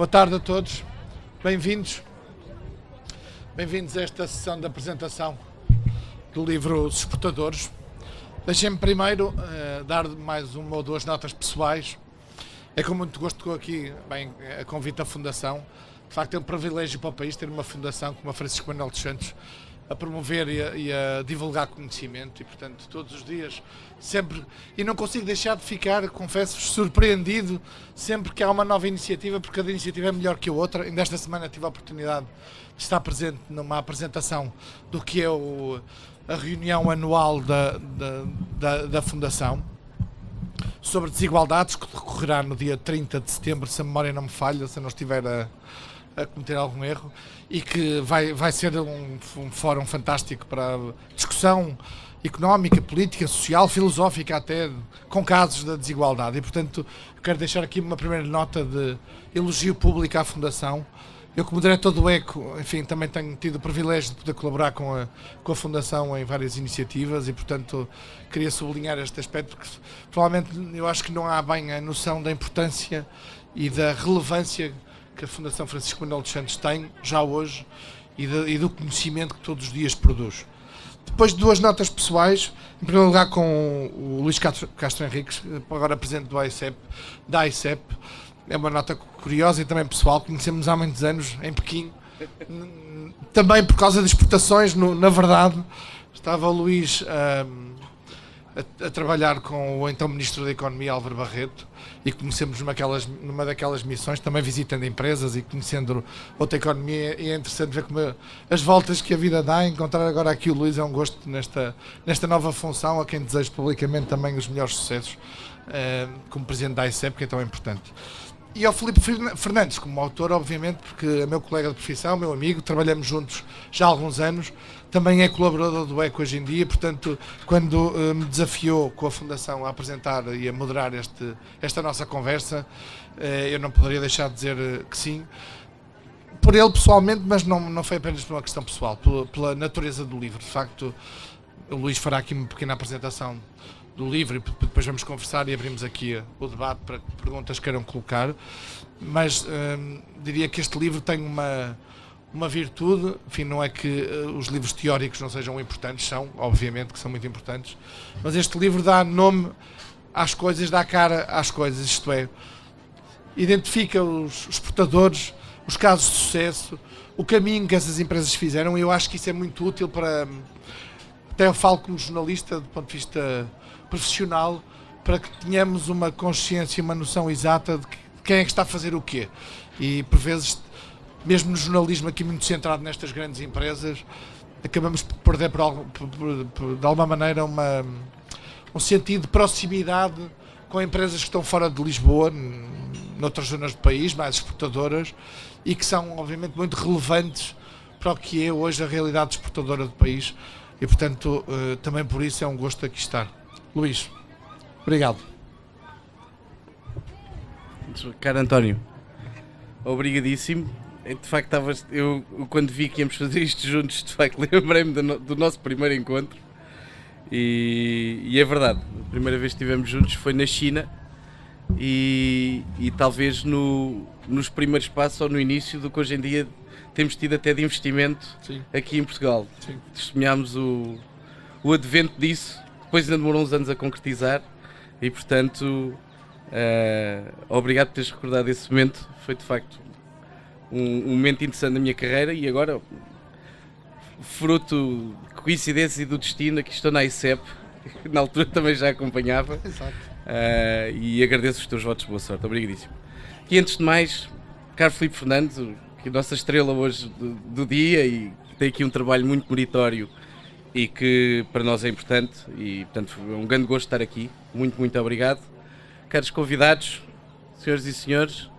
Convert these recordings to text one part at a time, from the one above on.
Boa tarde a todos, bem-vindos a esta sessão de apresentação do livro Os Exportadores. Deixem-me primeiro dar mais uma ou duas notas pessoais. É com muito gosto que estou aqui, a convite da Fundação. De facto é um privilégio para o país ter uma fundação como a Francisco Manuel dos Santos a promover e a divulgar conhecimento e, portanto, todos os dias, sempre, e não consigo deixar de ficar, confesso-vos, surpreendido sempre que há uma nova iniciativa, porque cada iniciativa é melhor que a outra. Ainda esta semana tive a oportunidade de estar presente numa apresentação do que é a reunião anual da Fundação sobre desigualdades, que decorrerá no dia 30 de setembro, se a memória não me falha, se eu não estiver a cometer algum erro, e que vai ser um fórum fantástico para discussão económica, política, social, filosófica até, com casos da desigualdade. E, portanto, quero deixar aqui uma primeira nota de elogio público à Fundação. Eu, como diretor do ECO, enfim, também tenho tido o privilégio de poder colaborar com a Fundação em várias iniciativas e, portanto, queria sublinhar este aspecto, porque provavelmente eu acho que não há bem a noção da importância e da relevância que a Fundação Francisco Manuel dos Santos tem, já hoje, e do conhecimento que todos os dias produz. Depois de duas notas pessoais, em primeiro lugar com o Luís Castro Henriques, agora presidente da AICEP. É uma nota curiosa e também pessoal, conhecemos há muitos anos em Pequim, também por causa de exportações. Na verdade, estava o Luís a trabalhar com o então Ministro da Economia, Álvaro Barreto, e conhecemos numa daquelas missões, também visitando empresas e conhecendo outra economia, e é interessante ver como as voltas que a vida dá. Encontrar agora aqui o Luís é um gosto nesta nova função, a quem desejo publicamente também os melhores sucessos como Presidente da AICEP, que é tão importante. E ao Filipe Fernandes, como autor, obviamente, porque é meu colega de profissão, meu amigo, trabalhamos juntos já há alguns anos, também é colaborador do ECO hoje em dia, portanto, quando me desafiou com a Fundação a apresentar e a moderar esta nossa conversa, eu não poderia deixar de dizer que sim, por ele pessoalmente, mas não foi apenas por uma questão pessoal, pela natureza do livro. De facto, o Luís fará aqui uma pequena apresentação do livro e depois vamos conversar e abrimos aqui o debate para perguntas que queiram colocar, mas diria que este livro tem uma virtude, enfim, não é que os livros teóricos não sejam importantes, são, obviamente que são muito importantes, mas este livro dá nome às coisas, dá cara às coisas, isto é, identifica os exportadores, os casos de sucesso, o caminho que essas empresas fizeram, e eu acho que isso é muito útil para, até eu falo como jornalista do ponto de vista profissional, para que tenhamos uma consciência, uma noção exata de quem é que está a fazer o quê. E por vezes, mesmo no jornalismo aqui muito centrado nestas grandes empresas, acabamos por perder de alguma maneira um sentido de proximidade com empresas que estão fora de Lisboa, noutras zonas do país, mais exportadoras, e que são obviamente muito relevantes para o que é hoje a realidade exportadora do país. E portanto, também por isso é um gosto aqui estar. Luís, obrigado. Caro António, obrigadíssimo. De facto, eu quando vi que íamos fazer isto juntos, de facto, lembrei-me do nosso primeiro encontro. E é verdade, a primeira vez que estivemos juntos foi na China e talvez nos primeiros passos ou no início do que hoje em dia temos tido até de investimento. Sim. Aqui em Portugal. Sim. Testemunhámos o advento disso, depois ainda demorou uns anos a concretizar e, portanto, obrigado por teres recordado esse momento. Foi de facto um momento interessante na minha carreira e agora, fruto de coincidência e do destino, aqui estou na AICEP, na altura também já acompanhava. Exato. E agradeço os teus votos de boa sorte, obrigadíssimo. E antes de mais, caro Filipe Fernandes, que é a nossa estrela hoje do dia e tem aqui um trabalho muito meritório e que para nós é importante e, portanto, é um grande gosto estar aqui. Muito, muito obrigado. Caros convidados, senhoras e senhores,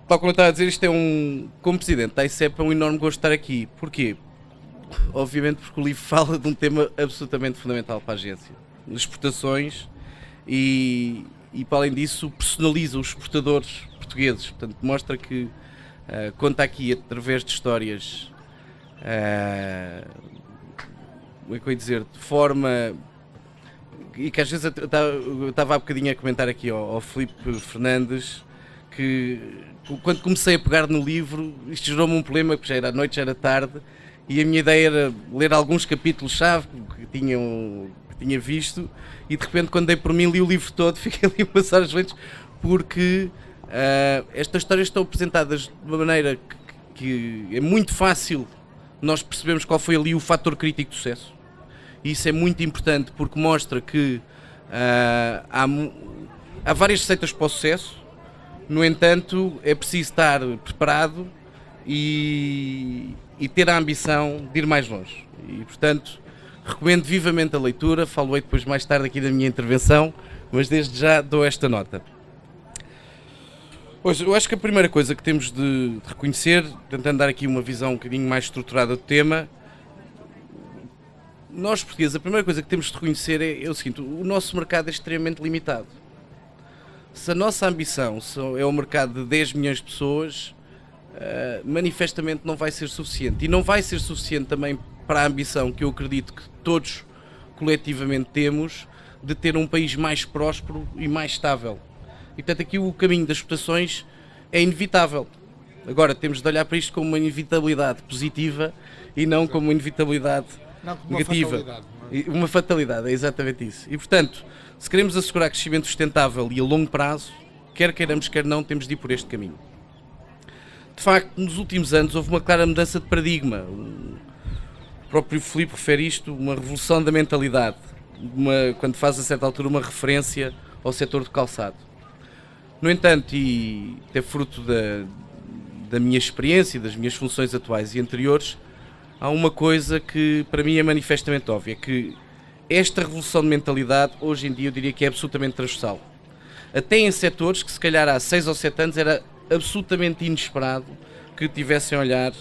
tal como eu estava a dizer, isto é como Presidente da AICEP, é um enorme gosto estar aqui. Porquê? Obviamente porque o livro fala de um tema absolutamente fundamental para a agência. Exportações e para além disso, personaliza os exportadores portugueses. Portanto, mostra que conta aqui através de histórias, como é que eu ia dizer, de forma, e que às vezes eu estava há bocadinho a comentar aqui ao Filipe Fernandes, que quando comecei a pegar no livro, isto gerou-me um problema, porque já era noite, já era tarde, e a minha ideia era ler alguns capítulos-chave que tinha visto, e de repente, quando dei por mim, li o livro todo, fiquei ali umas horas lentes, porque estas histórias estão apresentadas de uma maneira que é muito fácil nós percebemos qual foi ali o fator crítico de sucesso. E isso é muito importante, porque mostra que há várias receitas para o sucesso. No entanto, é preciso estar preparado e ter a ambição de ir mais longe. E, portanto, recomendo vivamente a leitura. Falo-ei depois mais tarde aqui da minha intervenção, mas desde já dou esta nota. Pois, eu acho que a primeira coisa que temos de reconhecer, tentando dar aqui uma visão um bocadinho mais estruturada do tema, nós portugueses, a primeira coisa que temos de reconhecer é o seguinte: o nosso mercado é extremamente limitado. Se a nossa ambição é o mercado de 10 milhões de pessoas, manifestamente não vai ser suficiente. E não vai ser suficiente também para a ambição que eu acredito que todos coletivamente temos, de ter um país mais próspero e mais estável. E portanto aqui o caminho das exportações é inevitável. Agora temos de olhar para isto como uma inevitabilidade positiva e não como uma inevitabilidade negativa. Uma fatalidade, é exatamente isso. E portanto, se queremos assegurar crescimento sustentável e a longo prazo, quer queiramos, quer não, temos de ir por este caminho. De facto, nos últimos anos houve uma clara mudança de paradigma. O próprio Filipe refere isto, uma revolução da mentalidade, quando faz a certa altura uma referência ao setor do calçado. No entanto, e até fruto da minha experiência, das minhas funções atuais e anteriores, há uma coisa que para mim é manifestamente óbvia, que esta revolução de mentalidade, hoje em dia, eu diria que é absolutamente transversal. Até em setores que, se calhar, há 6 ou 7 anos era absolutamente inesperado que tivessem a olhar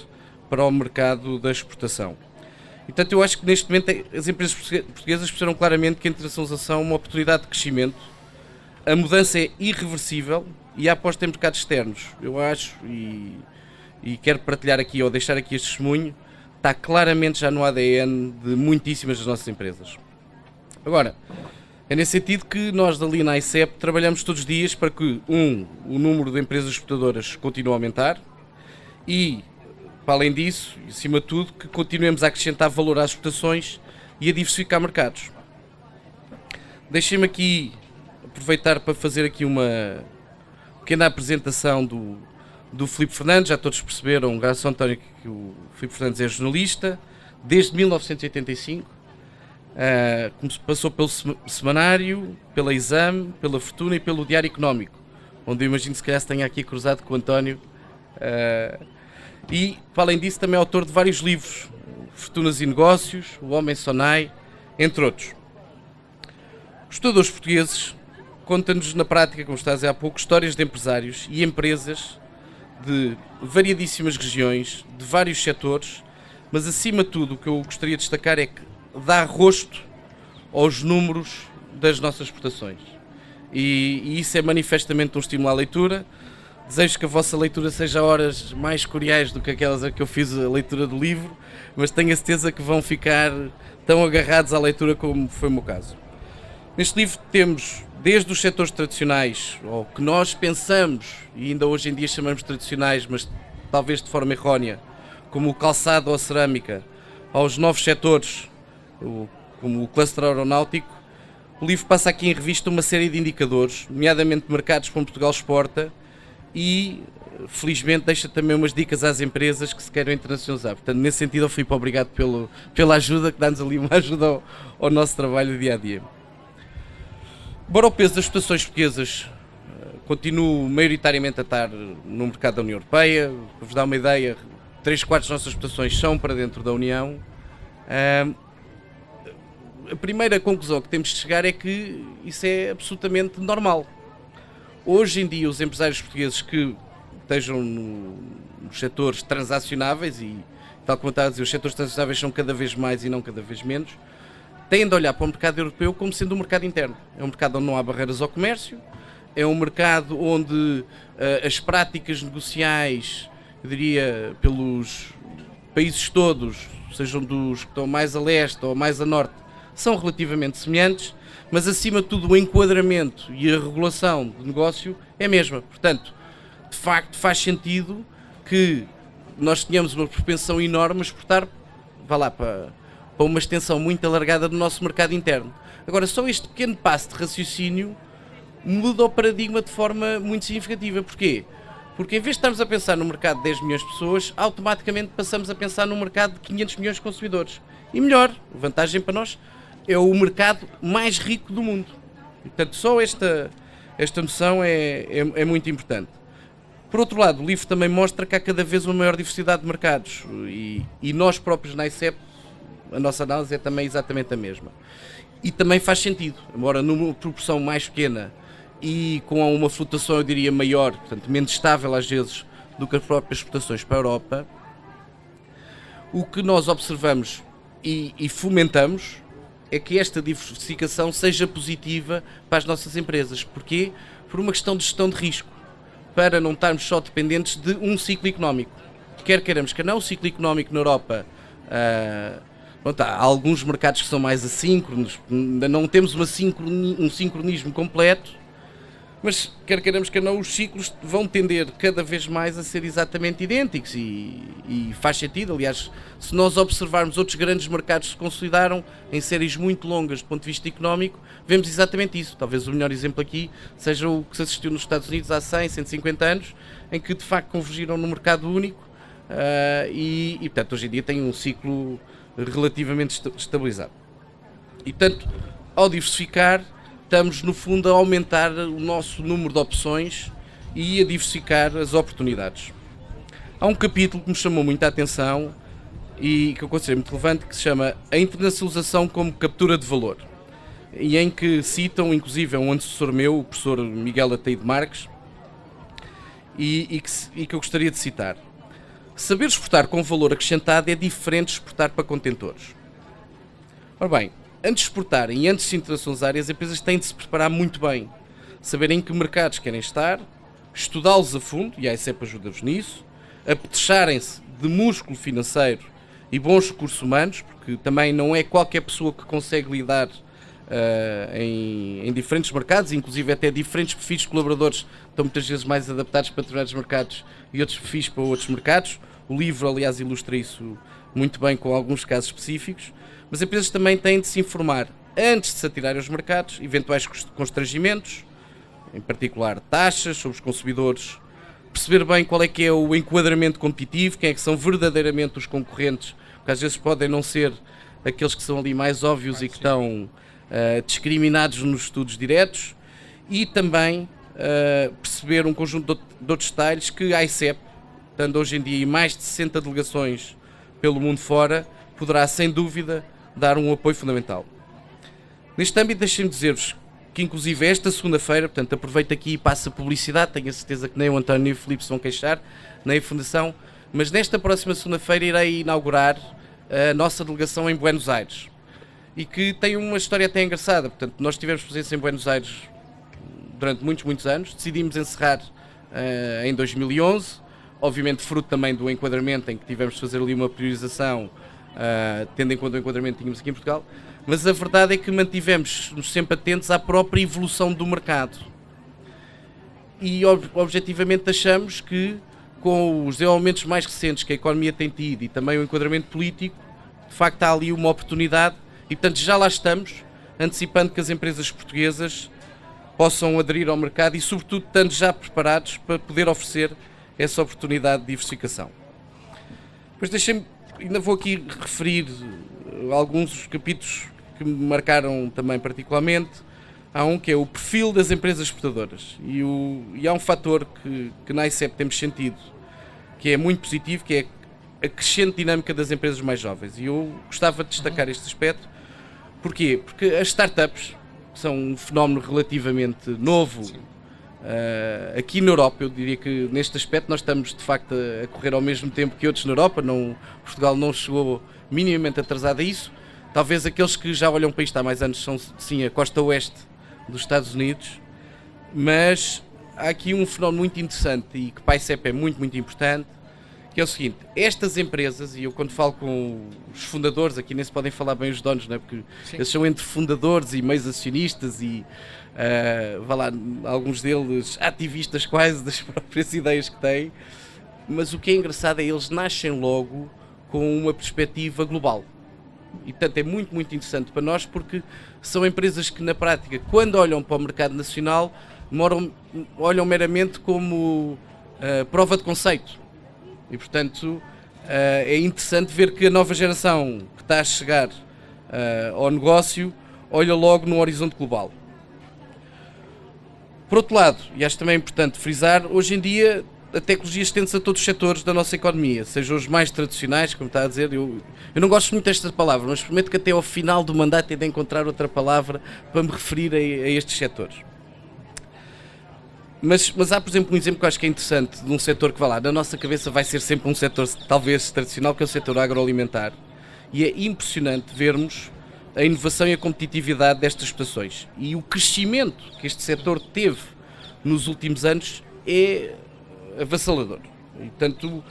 para o mercado da exportação. E, portanto, eu acho que neste momento as empresas portuguesas perceberam claramente que a internacionalização é uma oportunidade de crescimento. A mudança é irreversível e a aposta em mercados externos, eu acho, e quero partilhar aqui ou deixar aqui este testemunho, está claramente já no ADN de muitíssimas das nossas empresas. Agora, é nesse sentido que nós dali na ICEP trabalhamos todos os dias para que, o número de empresas exportadoras continue a aumentar e, para além disso, e acima de tudo, que continuemos a acrescentar valor às exportações e a diversificar mercados. Deixem-me aqui aproveitar para fazer aqui uma pequena apresentação do Filipe Fernandes. Já todos perceberam, graças ao António, que o Filipe Fernandes é jornalista desde 1985. Passou pelo Semanário, pela Exame, pela Fortuna e pelo Diário Económico, onde eu imagino que se calhar se tenha aqui cruzado com o António. E, para além disso, também é autor de vários livros, Fortunas e Negócios, O Homem Sonai, entre outros. Os estudadores portugueses contam-nos na prática, como está a dizer há pouco, histórias de empresários e empresas de variadíssimas regiões, de vários setores, mas acima de tudo o que eu gostaria de destacar é que dá rosto aos números das nossas exportações. E isso é manifestamente um estímulo à leitura. Desejo que a vossa leitura seja horas mais curiais do que aquelas a que eu fiz a leitura do livro, mas tenho a certeza que vão ficar tão agarrados à leitura como foi o meu caso. Neste livro temos desde os setores tradicionais, ou que nós pensamos, e ainda hoje em dia chamamos de tradicionais, mas talvez de forma errónea, como o calçado ou a cerâmica, aos novos setores, como o cluster aeronáutico. O livro passa aqui em revista uma série de indicadores, nomeadamente mercados para onde Portugal exporta, e felizmente deixa também umas dicas às empresas que se queiram internacionalizar. Portanto, nesse sentido, Filipe, obrigado pela ajuda, que dá-nos ali uma ajuda ao nosso trabalho do dia a dia. Embora o peso das exportações portuguesas continue maioritariamente a estar no mercado da União Europeia, para vos dar uma ideia, 3/4 das nossas exportações são para dentro da União. A primeira conclusão que temos de chegar é que isso é absolutamente normal. Hoje em dia, os empresários portugueses que estejam nos setores transacionáveis, e tal como está a dizer, os setores transacionáveis são cada vez mais e não cada vez menos, têm de olhar para o mercado europeu como sendo um mercado interno. É um mercado onde não há barreiras ao comércio, é um mercado onde as práticas negociais, eu diria, pelos países todos, sejam dos que estão mais a leste ou mais a norte, são relativamente semelhantes, mas acima de tudo o enquadramento e a regulação de negócio é a mesma. Portanto, de facto faz sentido que nós tenhamos uma propensão enorme a exportar, vá lá, para uma extensão muito alargada do nosso mercado interno. Agora, só este pequeno passo de raciocínio muda o paradigma de forma muito significativa. Porquê? Porque em vez de estarmos a pensar no mercado de 10 milhões de pessoas, automaticamente passamos a pensar num mercado de 500 milhões de consumidores. E melhor, a vantagem para nós, é o mercado mais rico do mundo. E, portanto, só esta noção é muito importante. Por outro lado, o livro também mostra que há cada vez uma maior diversidade de mercados e nós próprios na ICEP, a nossa análise é também exatamente a mesma. E também faz sentido, embora numa proporção mais pequena e com uma flutuação, eu diria, maior, portanto menos estável às vezes do que as próprias exportações para a Europa, o que nós observamos e fomentamos é que esta diversificação seja positiva para as nossas empresas. Porquê? Por uma questão de gestão de risco, para não estarmos só dependentes de um ciclo económico. Quer queiramos que não, o ciclo económico na Europa, há alguns mercados que são mais assíncronos, ainda não temos um sincronismo completo, mas quer queiramos que não, os ciclos vão tender cada vez mais a ser exatamente idênticos e faz sentido. Aliás, se nós observarmos outros grandes mercados que se consolidaram em séries muito longas do ponto de vista económico, vemos exatamente isso. Talvez o melhor exemplo aqui seja o que se assistiu nos Estados Unidos há 100, 150 anos, em que de facto convergiram no mercado único e portanto hoje em dia tem um ciclo relativamente estabilizado. E portanto, ao diversificar, estamos no fundo a aumentar o nosso número de opções e a diversificar as oportunidades. Há um capítulo que me chamou muita atenção e que eu considero muito relevante, que se chama A Internacionalização como Captura de Valor, e em que citam inclusive um antecessor meu, o professor Miguel Ataíde Marques, e que eu gostaria de citar. Saber exportar com valor acrescentado é diferente de exportar para contentores. Ora bem, antes de exportarem e antes de se internacionalizarem, as empresas têm de se preparar muito bem, saberem em que mercados querem estar, estudá-los a fundo, e a ICEP ajuda-vos nisso, apetecharem-se de músculo financeiro e bons recursos humanos, porque também não é qualquer pessoa que consegue lidar em diferentes mercados, inclusive até diferentes perfis de colaboradores estão muitas vezes mais adaptados para determinados mercados e outros perfis para outros mercados. O livro, aliás, ilustra isso muito bem com alguns casos específicos. Mas as empresas também têm de se informar antes de se atirarem aos mercados, eventuais constrangimentos, em particular taxas sobre os consumidores, perceber bem qual é que é o enquadramento competitivo, quem é que são verdadeiramente os concorrentes, porque às vezes podem não ser aqueles que são ali mais óbvios e que estão discriminados nos estudos diretos, e também perceber um conjunto de outros detalhes que a ICEP, estando hoje em dia em mais de 60 delegações pelo mundo fora, poderá sem dúvida dar um apoio fundamental. Neste âmbito, deixem-me dizer-vos que inclusive esta segunda-feira, portanto aproveito aqui e passo a publicidade, tenho a certeza que nem o António nem o Filipe se vão queixar, nem a Fundação, mas nesta próxima segunda-feira irei inaugurar a nossa delegação em Buenos Aires, e que tem uma história até engraçada. Portanto, nós tivemos presença em Buenos Aires durante muitos anos, decidimos encerrar em 2011, obviamente fruto também do enquadramento em que tivemos de fazer ali uma priorização, tendo em conta o enquadramento que tínhamos aqui em Portugal, mas a verdade é que mantivemos-nos sempre atentos à própria evolução do mercado. E objetivamente achamos que, com os desenvolvimentos mais recentes que a economia tem tido e também o enquadramento político, de facto há ali uma oportunidade e, portanto, já lá estamos, antecipando que as empresas portuguesas possam aderir ao mercado e, sobretudo, estando já preparados para poder oferecer essa oportunidade de diversificação. Depois deixem-me, ainda vou aqui referir alguns dos capítulos que me marcaram também particularmente. Há um que é o perfil das empresas exportadoras e há um fator que na ICEP temos sentido que é muito positivo, que é a crescente dinâmica das empresas mais jovens, e eu gostava de destacar este aspecto. Porquê? Porque as startups são um fenómeno relativamente novo aqui na Europa. Eu diria que neste aspecto nós estamos de facto a correr ao mesmo tempo que outros na Europa. Portugal não chegou minimamente atrasado a isso. Talvez aqueles que já olham para isto há mais anos são sim a costa oeste dos Estados Unidos, mas há aqui um fenómeno muito interessante e que para a ICEP é muito importante, que é o seguinte: estas empresas, e eu quando falo com os fundadores, aqui nem se podem falar bem os donos, não é? Porque Sim. eles são entre fundadores e meios acionistas e vá lá, alguns deles ativistas quase das próprias ideias que têm, mas o que é engraçado é que eles nascem logo com uma perspectiva global. E portanto é muito, muito interessante para nós, porque são empresas que na prática, quando olham para o mercado nacional, olham meramente como prova de conceito. E portanto é interessante ver que a nova geração que está a chegar ao negócio olha logo no horizonte global. Por outro lado, e acho também importante frisar, hoje em dia a tecnologia estende-se a todos os setores da nossa economia, sejam os mais tradicionais, como está a dizer. Eu não gosto muito desta palavra, mas prometo que até ao final do mandato hei de encontrar outra palavra para me referir a estes setores. Mas há, por exemplo, um exemplo que eu acho que é interessante de um setor que, vai lá, na nossa cabeça vai ser sempre um setor talvez tradicional, que é o setor agroalimentar. E é impressionante vermos a inovação e a competitividade destas exportações. E o crescimento que este setor teve nos últimos anos é avassalador. E, portanto,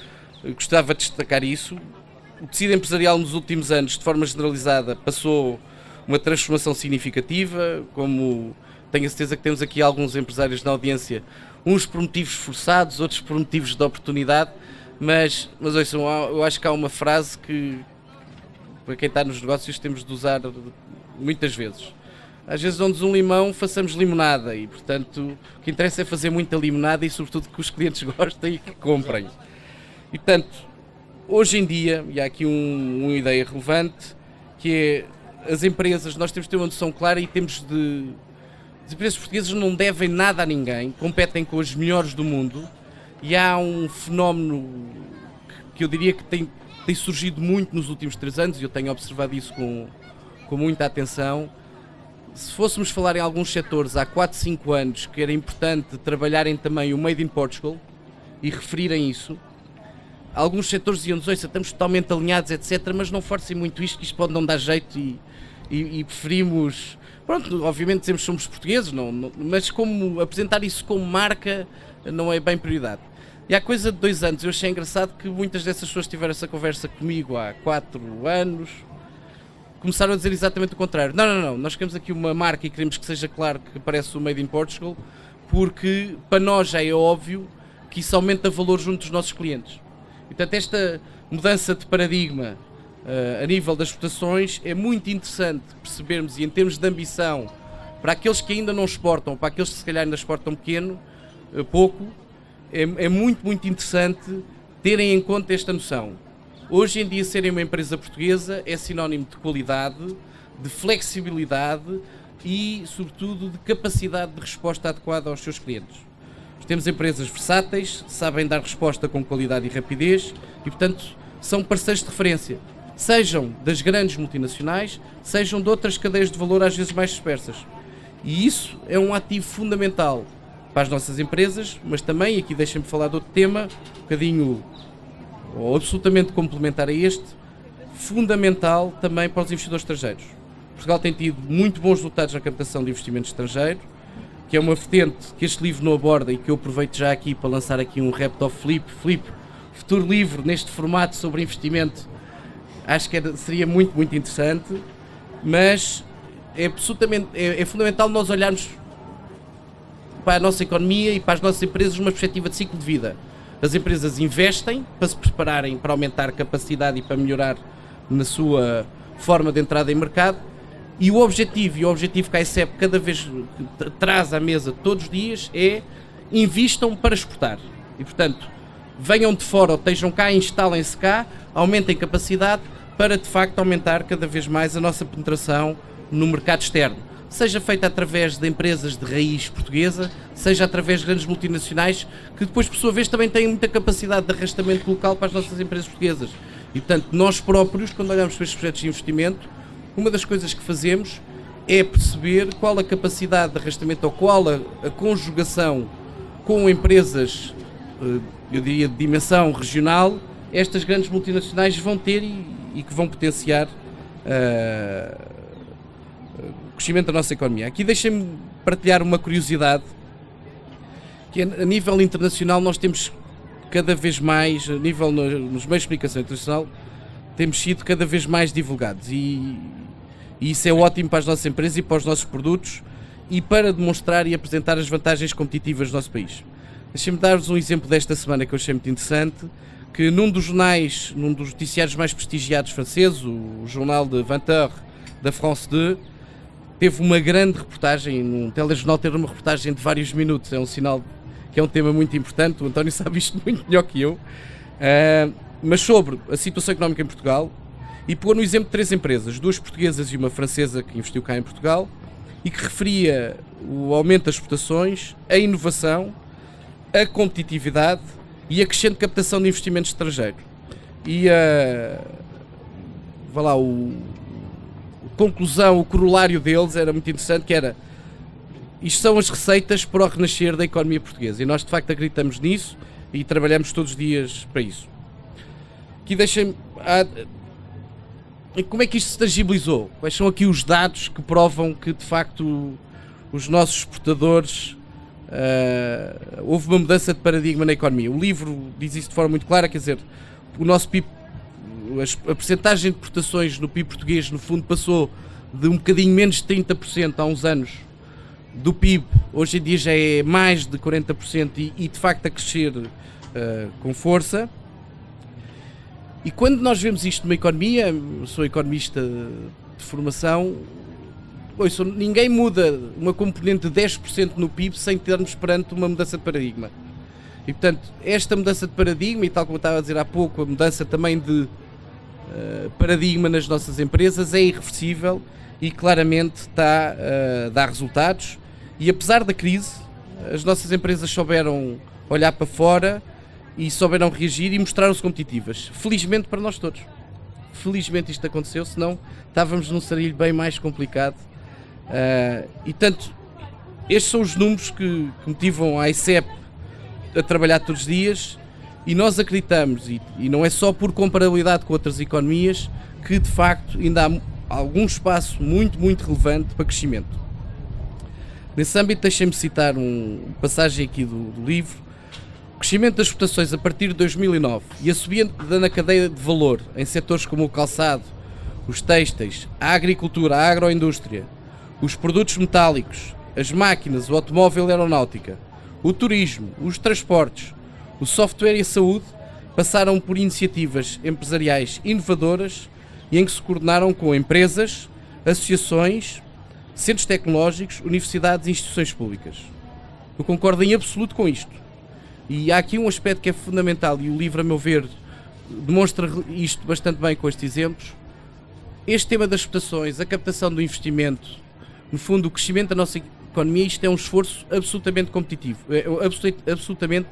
eu gostava de destacar isso. O tecido empresarial nos últimos anos, de forma generalizada, passou uma transformação significativa, como tenho a certeza que temos aqui alguns empresários na audiência, uns por motivos forçados, outros por motivos de oportunidade, mas ouçam, eu acho que há uma frase que, para quem está nos negócios, temos de usar muitas vezes. Às vezes, onde um limão, façamos limonada, e portanto o que interessa é fazer muita limonada e sobretudo que os clientes gostem e que comprem. E portanto, hoje em dia, e há aqui uma ideia relevante, que é as empresas, nós temos de ter uma noção clara e temos de... As empresas portuguesas não devem nada a ninguém, competem com as melhores do mundo, e há um fenómeno que eu diria que tem surgido muito nos últimos 3 anos, e eu tenho observado isso com muita atenção. Se fôssemos falar em alguns setores há 4, 5 anos que era importante trabalharem também o Made in Portugal e referirem isso, alguns setores diziam-nos: estamos totalmente alinhados, etc., mas não forcem muito isto, que isto pode não dar jeito e preferimos... Pronto, obviamente dizemos que somos portugueses, mas como apresentar isso como marca não é bem prioridade. E há coisa de 2 anos eu achei engraçado que muitas dessas pessoas tiveram essa conversa comigo há 4 anos, começaram a dizer exatamente o contrário. Não, nós queremos aqui uma marca e queremos que seja claro que aparece o Made in Portugal, porque para nós já é óbvio que isso aumenta valor junto dos nossos clientes. Portanto, esta mudança de paradigma a nível das exportações é muito interessante percebermos, e em termos de ambição, para aqueles que ainda não exportam, para aqueles que se calhar ainda exportam pouco, é muito, muito interessante terem em conta esta noção. Hoje em dia, serem uma empresa portuguesa é sinónimo de qualidade, de flexibilidade e, sobretudo, de capacidade de resposta adequada aos seus clientes. Temos empresas versáteis, sabem dar resposta com qualidade e rapidez e, portanto, são parceiros de referência, sejam das grandes multinacionais, sejam de outras cadeias de valor às vezes mais dispersas. E isso é um ativo fundamental para as nossas empresas, mas também, aqui deixem-me falar de outro tema, um bocadinho ou absolutamente complementar a este, fundamental também para os investidores estrangeiros. Portugal tem tido muito bons resultados na captação de investimento estrangeiro, que é uma vertente que este livro não aborda e que eu aproveito já aqui para lançar aqui um Repto Flip, futuro livro neste formato sobre investimento. Acho que seria muito, muito interessante, mas é fundamental nós olharmos para a nossa economia e para as nossas empresas numa perspectiva de ciclo de vida. As empresas investem para se prepararem para aumentar a capacidade e para melhorar na sua forma de entrada em mercado, e o objetivo que a ICEP cada vez traz à mesa todos os dias é: invistam para exportar. E portanto, venham de fora ou estejam cá, instalem-se cá, aumentem capacidade para de facto aumentar cada vez mais a nossa penetração no mercado externo. Seja feita através de empresas de raiz portuguesa, seja através de grandes multinacionais, que depois, por sua vez, também têm muita capacidade de arrastamento local para as nossas empresas portuguesas. E, portanto, nós próprios, quando olhamos para estes projetos de investimento, uma das coisas que fazemos é perceber qual a capacidade de arrastamento ou qual a conjugação com empresas, eu diria, de dimensão regional, estas grandes multinacionais vão ter e que vão potenciar o crescimento da nossa economia. Aqui deixem-me partilhar uma curiosidade, que a nível internacional nós temos cada vez mais, a nível nos meios de comunicação internacional, temos sido cada vez mais divulgados e isso é ótimo para as nossas empresas e para os nossos produtos e para demonstrar e apresentar as vantagens competitivas do nosso país. Deixem-me dar-vos um exemplo desta semana que eu achei muito interessante, que num dos jornais, num dos noticiários mais prestigiados franceses, o jornal de 20h da France 2, teve uma grande reportagem, num telejornal ter uma reportagem de vários minutos, é um sinal que é um tema muito importante, o António sabe isto muito melhor que eu, mas sobre a situação económica em Portugal, e pôr no exemplo de 3 empresas, 2 portuguesas e uma francesa que investiu cá em Portugal, e que referia o aumento das exportações, a inovação, a competitividade e a crescente captação de investimento estrangeiro. E a conclusão, o corolário deles era muito interessante, que era: isto são as receitas para o renascer da economia portuguesa, e nós de facto acreditamos nisso e trabalhamos todos os dias para isso. Aqui deixem-me... Como é que isto se tangibilizou? Quais são aqui os dados que provam que de facto os nossos exportadores, houve uma mudança de paradigma na economia? O livro diz isso de forma muito clara, quer dizer, o nosso PIB, a percentagem de exportações no PIB português no fundo passou de um bocadinho menos de 30% há uns anos do PIB, hoje em dia já é mais de 40% e de facto a crescer com força. E quando nós vemos isto numa economia, eu sou economista de formação, ninguém muda uma componente de 10% no PIB sem termos perante uma mudança de paradigma. E portanto, esta mudança de paradigma, e tal como eu estava a dizer há pouco, a mudança também de paradigma nas nossas empresas é irreversível e claramente está a dar resultados. E apesar da crise, as nossas empresas souberam olhar para fora e souberam reagir e mostraram-se competitivas. Felizmente para nós todos. Felizmente isto aconteceu, senão estávamos num sarilho bem mais complicado. E tanto, estes são os números que motivam a ICEP a trabalhar todos os dias, e nós acreditamos, e não é só por comparabilidade com outras economias, que de facto ainda há algum espaço muito, muito relevante para crescimento. Nesse âmbito, deixem-me citar uma passagem aqui do livro. O crescimento das exportações a partir de 2009 e a subida na cadeia de valor em setores como o calçado, os têxteis, a agricultura, a agroindústria, os produtos metálicos, as máquinas, o automóvel e a aeronáutica, o turismo, os transportes, o software e a saúde passaram por iniciativas empresariais inovadoras e em que se coordenaram com empresas, associações, centros tecnológicos, universidades e instituições públicas. Eu concordo em absoluto com isto. E há aqui um aspecto que é fundamental, e o livro, a meu ver, demonstra isto bastante bem com estes exemplos. Este tema das exportações, a captação do investimento, no fundo o crescimento da nossa economia, isto é um esforço absolutamente competitivo, absolutamente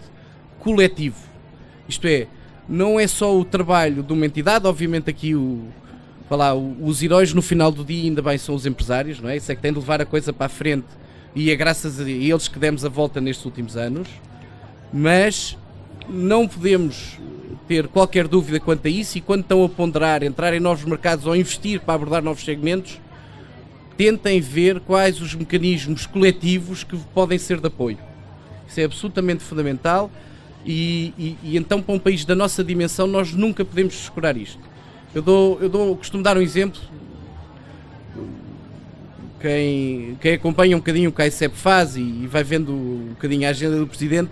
coletivo. Isto é, não é só o trabalho de uma entidade, obviamente aqui os heróis no final do dia ainda bem são os empresários, não é? Isso é que tem de levar a coisa para a frente e é graças a eles que demos a volta nestes últimos anos. Mas não podemos ter qualquer dúvida quanto a isso, e quando estão a ponderar entrar em novos mercados ou investir para abordar novos segmentos, tentem ver quais os mecanismos coletivos que podem ser de apoio. Isso é absolutamente fundamental e então para um país da nossa dimensão nós nunca podemos descurar isto. Eu costumo dar um exemplo. Quem acompanha um bocadinho o que a ICEP faz e vai vendo um bocadinho a agenda do Presidente,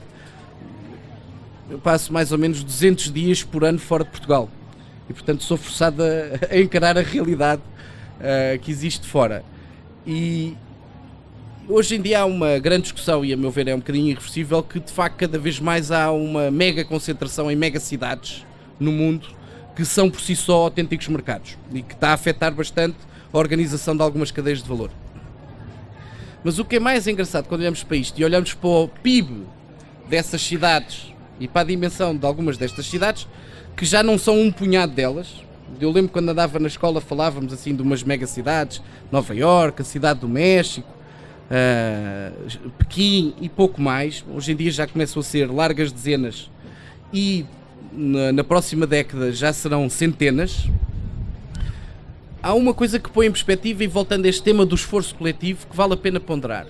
eu passo mais ou menos 200 dias por ano fora de Portugal e portanto sou forçado a encarar a realidade que existe fora. E hoje em dia há uma grande discussão, e a meu ver é um bocadinho irreversível, que de facto cada vez mais há uma mega concentração em mega cidades no mundo que são por si só autênticos mercados e que está a afetar bastante a organização de algumas cadeias de valor. Mas o que é mais engraçado quando olhamos para isto e olhamos para o PIB dessas cidades e para a dimensão de algumas destas cidades, que já não são um punhado delas. Eu lembro quando andava na escola falávamos assim de umas mega cidades, Nova Iorque, a Cidade do México, Pequim e pouco mais. Hoje em dia já começam a ser largas dezenas e na próxima década já serão centenas. Há uma coisa que põe em perspectiva, e voltando a este tema do esforço coletivo, que vale a pena ponderar.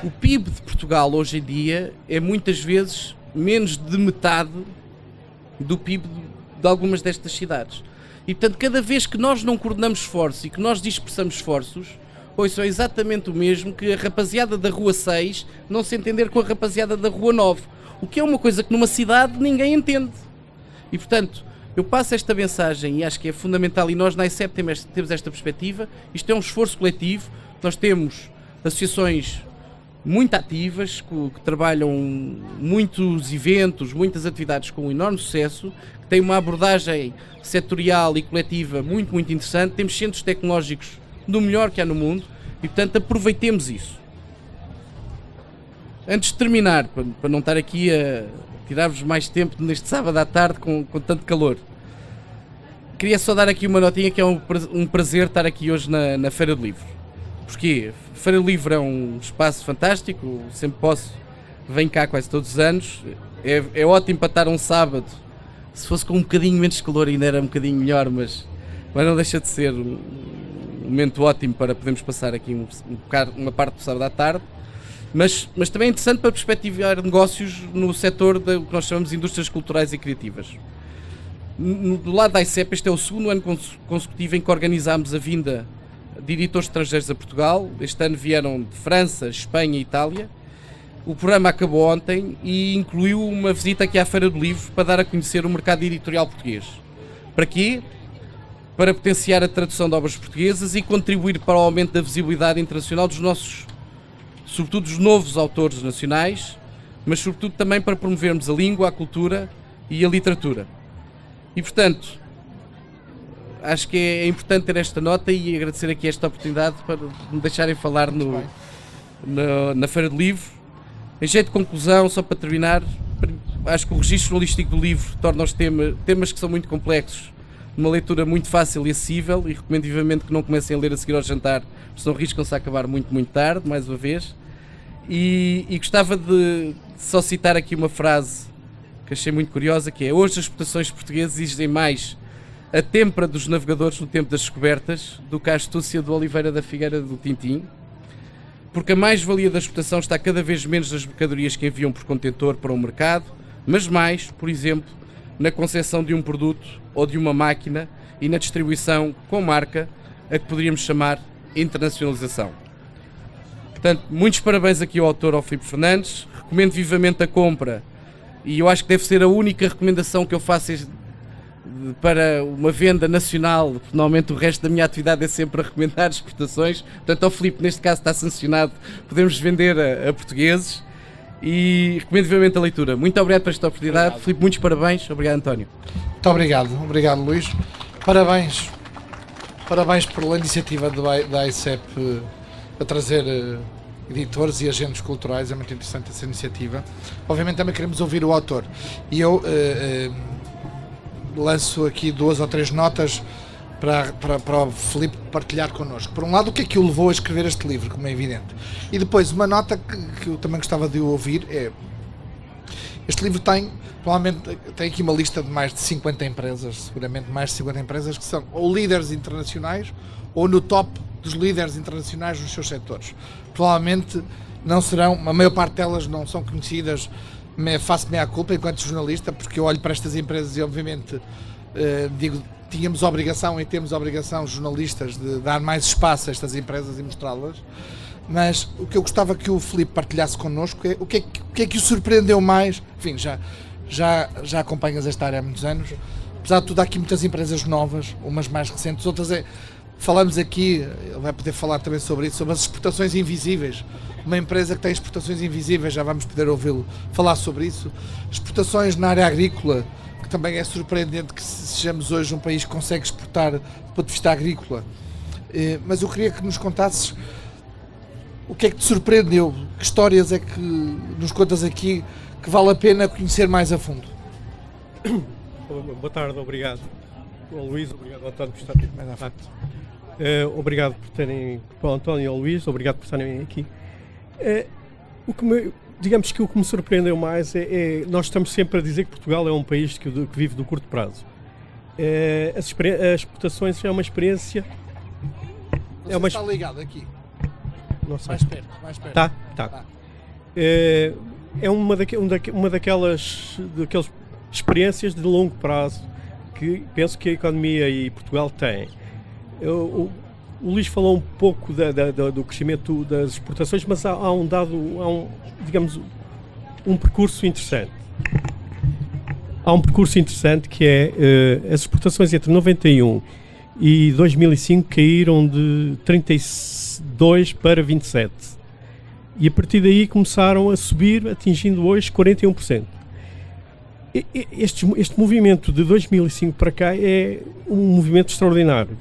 O PIB de Portugal hoje em dia é muitas vezes menos de metade do PIB de algumas destas cidades. E portanto, cada vez que nós não coordenamos esforços e que nós dispersamos esforços, isso é exatamente o mesmo que a rapaziada da Rua 6 não se entender com a rapaziada da Rua 9. O que é uma coisa que numa cidade ninguém entende. E portanto, eu passo esta mensagem e acho que é fundamental, e nós na ICEP temos esta perspectiva. Isto é um esforço coletivo. Nós temos associações muito ativas, que trabalham muitos eventos, muitas atividades com um enorme sucesso, que têm uma abordagem setorial e coletiva muito, muito interessante. Temos centros tecnológicos do melhor que há no mundo e, portanto, aproveitemos isso. Antes de terminar, para não estar aqui a tirar-vos mais tempo neste sábado à tarde com tanto calor, queria só dar aqui uma notinha que é um prazer estar aqui hoje na Feira do Livro. Porquê? A Feira do Livro é um espaço fantástico, sempre posso, venho cá quase todos os anos, é ótimo para estar um sábado, se fosse com um bocadinho menos calor ainda era um bocadinho melhor, mas não deixa de ser um momento ótimo para podermos passar aqui uma parte do sábado à tarde, mas também é interessante para perspectivar negócios no setor do que nós chamamos de indústrias culturais e criativas. Do lado da ICEP, este é o segundo ano consecutivo em que organizámos a vinda de editores estrangeiros a Portugal. Este ano vieram de França, Espanha e Itália. O programa acabou ontem e incluiu uma visita aqui à Feira do Livro para dar a conhecer o mercado editorial português. Para quê? Para potenciar a tradução de obras portuguesas e contribuir para o aumento da visibilidade internacional dos nossos, sobretudo dos novos autores nacionais, mas sobretudo também para promovermos a língua, a cultura e a literatura. E portanto, acho que é importante ter esta nota e agradecer aqui esta oportunidade para me deixarem falar na Feira do Livro. Em jeito de conclusão, só para terminar, acho que o registro jornalístico do livro torna os temas que são muito complexos uma leitura muito fácil e acessível, e recomendo vivamente que não comecem a ler a seguir ao jantar, senão arriscam-se a acabar muito, muito tarde, mais uma vez. E gostava de só citar aqui uma frase que achei muito curiosa, que é: hoje as exportações portuguesas exigem mais a têmpera dos navegadores no tempo das descobertas do que a astúcia do Oliveira da Figueira do Tintim, porque a mais-valia da exportação está cada vez menos nas mercadorias que enviam por contentor para o mercado, mas mais, por exemplo, na concepção de um produto ou de uma máquina e na distribuição com marca, a que poderíamos chamar internacionalização. Portanto, muitos parabéns aqui ao autor, ao Filipe Fernandes. Recomendo vivamente a compra, e eu acho que deve ser a única recomendação que eu faço para uma venda nacional. Normalmente o resto da minha atividade é sempre a recomendar exportações. Portanto, ao Filipe, neste caso, está sancionado, podemos vender a portugueses. E recomendo vivamente a leitura. Muito obrigado por esta oportunidade. Obrigado. Filipe, muitos parabéns. Obrigado, António. Muito obrigado, Luís. Parabéns pela iniciativa da ICEP a trazer editores e agentes culturais. É muito interessante essa iniciativa. Obviamente também queremos ouvir o autor, e eu lanço aqui 2 ou 3 notas para o Filipe partilhar connosco. Por um lado, o que é que o levou a escrever este livro, como é evidente, e depois uma nota que eu também gostava de ouvir é: este livro provavelmente tem aqui uma lista de mais de 50 empresas, seguramente mais de 50 empresas que são ou líderes internacionais ou no top dos líderes internacionais nos seus setores. Provavelmente não serão, a maior parte delas não são conhecidas, faço-me a culpa enquanto jornalista, porque eu olho para estas empresas e obviamente tínhamos a obrigação e temos a obrigação, jornalistas, de dar mais espaço a estas empresas e mostrá-las. Mas o que eu gostava que o Filipe partilhasse connosco é o que é que o surpreendeu mais. Enfim, já acompanhas esta área há muitos anos. Apesar de tudo, há aqui muitas empresas novas, umas mais recentes, outras falamos aqui, ele vai poder falar também sobre isso, sobre as exportações invisíveis. Uma empresa que tem exportações invisíveis, já vamos poder ouvi-lo falar sobre isso. Exportações na área agrícola, que também é surpreendente que sejamos hoje um país que consegue exportar do ponto de vista agrícola. Mas eu queria que nos contasses o que é que te surpreendeu, que histórias é que nos contas aqui que vale a pena conhecer mais a fundo. Boa tarde, obrigado ao Luís, obrigado ao António por estarem obrigado por terem, para o António e ao Luís, obrigado por estarem aqui. Digamos que o que me surpreendeu mais nós estamos sempre a dizer que Portugal é um país que vive do curto prazo. As exportações é uma experiência... Está ligado aqui. Não sei. Mais perto. Tá. é uma daquelas experiências de longo prazo que penso que a economia e Portugal têm. O Luís falou um pouco do crescimento das exportações, mas há digamos, um percurso interessante. Há um percurso interessante que é as exportações entre 91 e 2005 caíram de 32 para 27. E a partir daí começaram a subir, atingindo hoje 41%. Este movimento de 2005 para cá é um movimento extraordinário,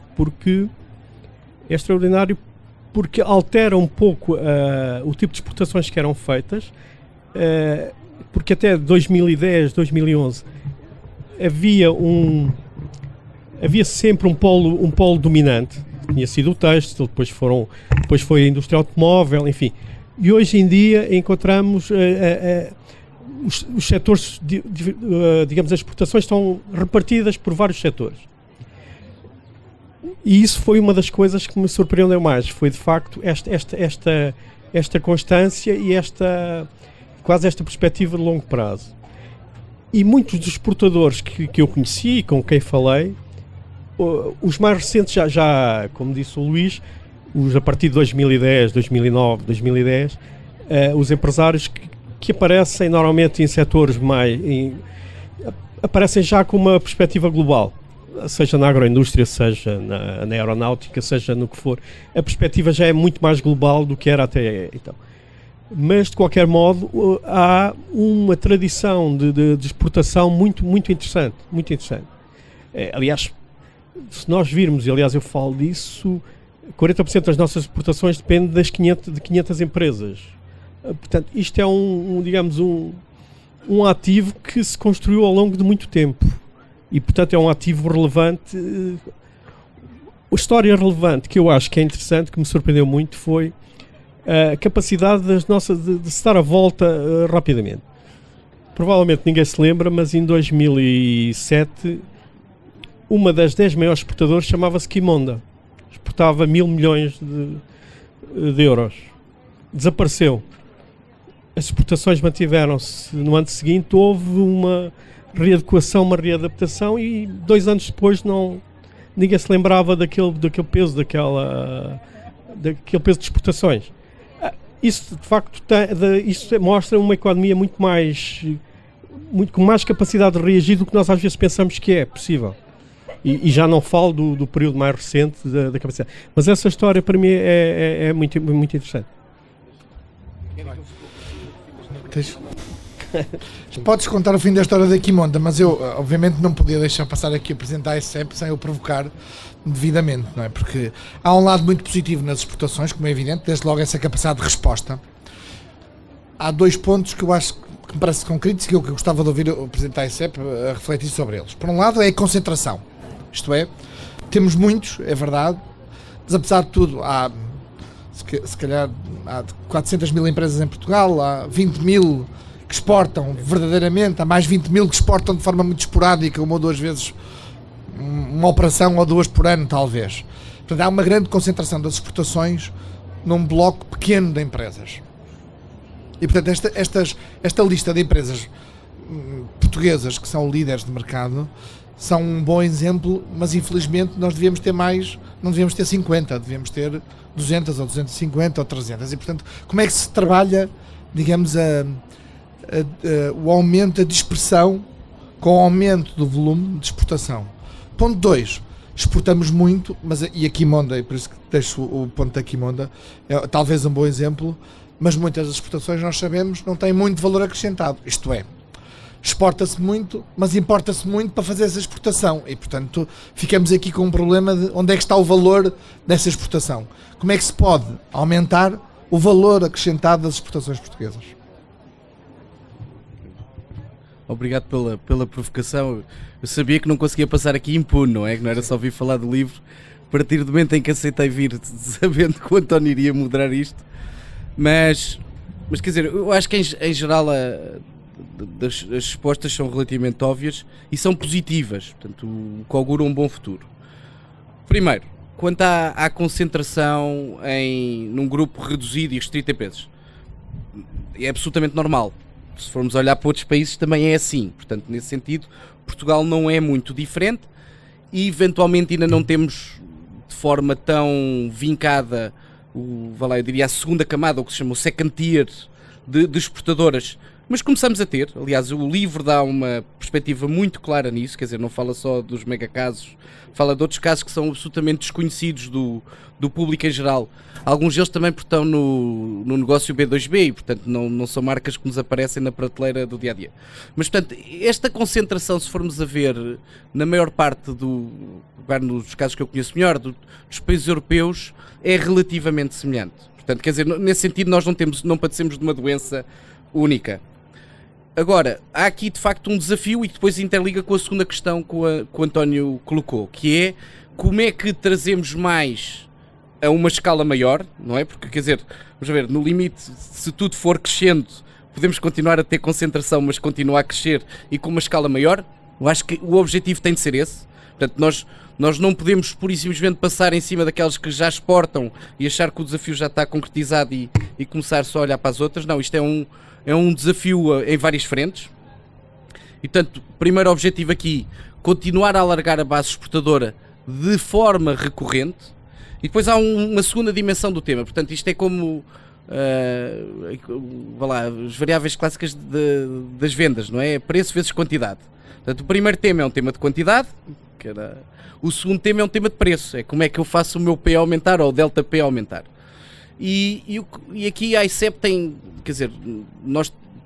porque altera um pouco o tipo de exportações que eram feitas, porque até 2010, 2011 havia sempre um polo dominante. Tinha sido o têxtil, depois foi a indústria automóvel, enfim. E hoje em dia encontramos os setores, digamos, as exportações estão repartidas por vários setores. E isso foi uma das coisas que me surpreendeu mais, foi de facto esta constância e quase esta perspectiva de longo prazo. E muitos dos exportadores que eu conheci e com quem falei, os mais recentes já, como disse o Luís, a partir de 2010, 2009, 2010, os empresários que aparecem normalmente em setores aparecem já com uma perspectiva global, seja na agroindústria, seja na aeronáutica, seja no que for. A perspectiva já é muito mais global do que era até então. Mas, de qualquer modo, há uma tradição de exportação muito interessante. Muito interessante. Aliás, se nós virmos, e aliás eu falo disso, 40% das nossas exportações depende de 500 empresas. Portanto, isto é digamos, um ativo que se construiu ao longo de muito tempo. E, portanto, é um ativo relevante. A história relevante que eu acho que é interessante, que me surpreendeu muito, foi a capacidade de se dar a volta rapidamente. Provavelmente ninguém se lembra, mas em 2007 uma das 10 maiores exportadoras chamava-se Qimonda. Exportava 1.000 milhões de euros. Desapareceu. As exportações mantiveram-se. No ano seguinte houve uma readequação, uma readaptação, e 2 anos depois ninguém se lembrava daquele peso, daquele peso de exportações. Isso de facto isso mostra uma economia com mais capacidade de reagir do que nós às vezes pensamos que é possível. E já não falo do período mais recente da capacidade. Mas essa história para mim é muito interessante. Podes contar o fim da história da Qimonda, mas eu obviamente não podia deixar passar aqui a apresentar a ECEP sem eu provocar devidamente, não é? Porque há um lado muito positivo nas exportações, como é evidente, desde logo essa capacidade de resposta. Há 2 pontos que eu acho que me parece com críticos, que eu gostava de ouvir o Presidente da ECEP a refletir sobre eles. Por um lado é a concentração, isto é, temos muitos, é verdade, mas apesar de tudo há se calhar há 400 mil empresas em Portugal, há 20 mil que exportam verdadeiramente, há mais 20 mil que exportam de forma muito esporádica, 1 ou 2 vezes, uma operação ou 2 por ano talvez. Portanto, há uma grande concentração das exportações num bloco pequeno de empresas. E portanto esta lista de empresas portuguesas que são líderes de mercado são um bom exemplo, mas infelizmente nós devíamos ter mais, não devíamos ter 50, devíamos ter 200 ou 250 ou 300. E portanto, como é que se trabalha, digamos, o aumento da dispersão com o aumento do volume de exportação? Ponto 2, exportamos muito, e a Qimonda, e por isso que deixo o ponto da Qimonda, é talvez um bom exemplo, mas muitas das exportações, nós sabemos, não têm muito valor acrescentado, isto é, exporta-se muito, mas importa-se muito para fazer essa exportação, e portanto ficamos aqui com um problema de onde é que está o valor dessa exportação. Como é que se pode aumentar o valor acrescentado das exportações portuguesas? Obrigado pela provocação. Eu sabia que não conseguia passar aqui impune, não é? Que não era só ouvir falar do livro. A partir do momento em que aceitei vir, sabendo que o António iria moderar isto. Mas quer dizer, eu acho que em geral as respostas são relativamente óbvias e são positivas. Portanto, o que augura um bom futuro. Primeiro, quanto à concentração num grupo reduzido e restrito em pesos, é absolutamente normal. se formos olhar para outros países também é assim. Portanto, nesse sentido, Portugal não é muito diferente e eventualmente ainda não temos de forma tão vincada eu diria a segunda camada, o que se chama o second tier de exportadoras. Mas começamos a ter, aliás, o livro dá uma perspectiva muito clara nisso, quer dizer, não fala só dos megacasos, fala de outros casos que são absolutamente desconhecidos do público em geral. Alguns deles também estão no negócio B2B e, portanto, não são marcas que nos aparecem na prateleira do dia-a-dia. Mas, portanto, esta concentração, se formos a ver, na maior parte nos casos que eu conheço melhor, dos países europeus, é relativamente semelhante. Portanto, quer dizer, nesse sentido, nós não padecemos de uma doença única. Agora, há aqui de facto um desafio e que depois interliga com a segunda questão que o António colocou, que é como é que trazemos mais a uma escala maior, não é? Porque, quer dizer, vamos ver, no limite, se tudo for crescendo, podemos continuar a ter concentração, mas continuar a crescer e com uma escala maior. Eu acho que o objetivo tem de ser esse. Portanto, nós não podemos pura e simplesmente passar em cima daquelas que já exportam e achar que o desafio já está concretizado e começar só a olhar para as outras. Não, isto é um desafio em várias frentes. E, portanto, o primeiro objetivo aqui, continuar a alargar a base exportadora de forma recorrente. E depois há uma segunda dimensão do tema. Portanto, isto é como as variáveis clássicas das vendas, não é? Preço vezes quantidade. Portanto, o primeiro tema é um tema de quantidade, o segundo tema é um tema de preço. É como é que eu faço o meu P aumentar ou o delta P aumentar. E aqui a ICEP tem, quer dizer,